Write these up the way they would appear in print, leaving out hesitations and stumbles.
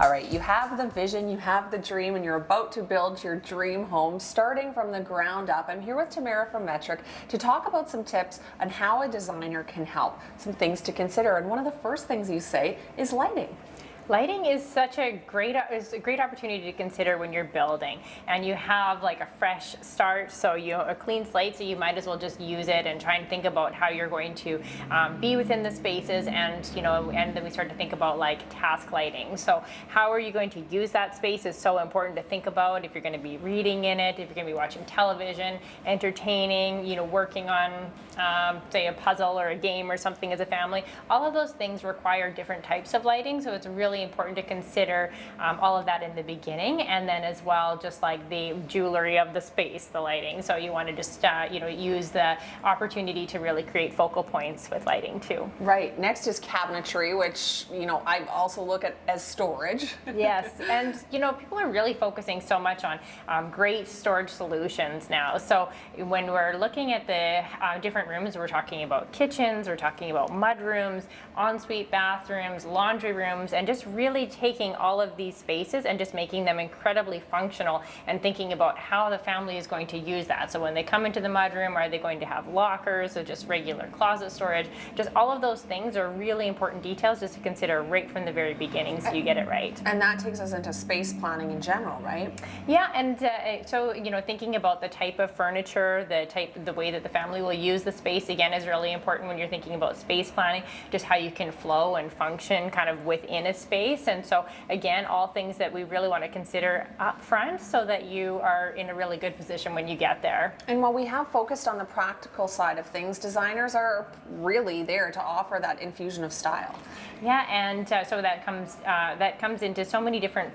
All right, you have the vision, you have the dream, and you're about to build your dream home starting from the ground up. I'm here with Tamara from Metric to talk about some tips on how a designer can help, some things to consider. And one of the first things you say is lighting. Lighting is such a great opportunity to consider when you're building, and you have like a fresh start, so a clean slate, so you might as well just use it and try and think about how you're going to be within the spaces, and and then we start to think about like task lighting. So how are you going to use that space is so important to think about. If you're going to be reading in it, if you're going to be watching television, entertaining, working on say a puzzle or a game or something as a family, all of those things require different types of lighting, so it's really important to consider all of that in the beginning, and then as well just like the jewelry of the space, the lighting. So you want to just use the opportunity to really create focal points with lighting too. Right. Next is cabinetry, which I also look at as storage. Yes, and people are really focusing so much on great storage solutions now. So when we're looking at the different rooms, we're talking about kitchens, we're talking about mud rooms, ensuite bathrooms, laundry rooms, and just really taking all of these spaces and just making them incredibly functional and thinking about how the family is going to use that. So when they come into the mudroom, are they going to have lockers or just regular closet storage? Just all of those things are really important details just to consider right from the very beginning, so you get it right. And that takes us into space planning in general, right? Yeah, and so thinking about the type of furniture, the way that the family will use the space again is really important when you're thinking about space planning, just how you can flow and function kind of within a space. And so again, all things that we really want to consider up front so that you are in a really good position when you get there. And while we have focused on the practical side of things, designers are really there to offer that infusion of style. Yeah, and so that comes into so many different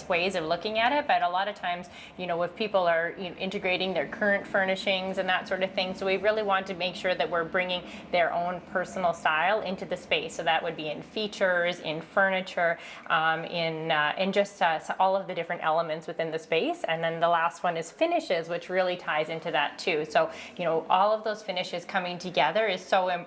ways of looking at it. But a lot of times, if people are integrating their current furnishings and that sort of thing, so we really want to make sure that we're bringing their own personal style into the space. So that would be in features, in furniture, in just all of the different elements within the space. And then the last one is finishes, which really ties into that too. So all of those finishes coming together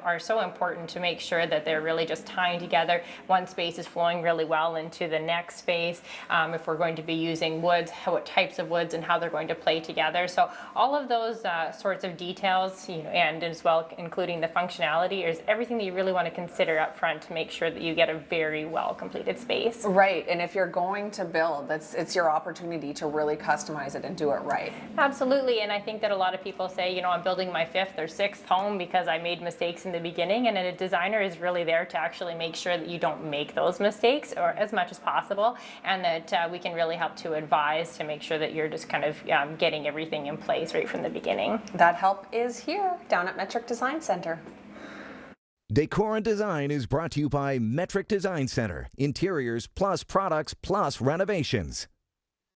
are so important to make sure that they're really just tying together. One space is flowing really well into the next space. If we're going to be using woods, what types of woods and how they're going to play together. So all of those sorts of details, and as well including the functionality, is everything that you really want to consider up front to make sure that you get a very well completed space. Right, and if you're going to build, it's your opportunity to really customize it and do it right. Absolutely, and I think that a lot of people say, I'm building my fifth or sixth home because I made mistakes in the beginning, and a designer is really there to actually make sure that you don't make those mistakes, or as much as possible, and that we can really help to advise to make sure that you're just kind of getting everything in place right from the beginning. That help is here down at Metric Design Center. Decor and Design is brought to you by Metric Design Center. Interiors plus products plus renovations.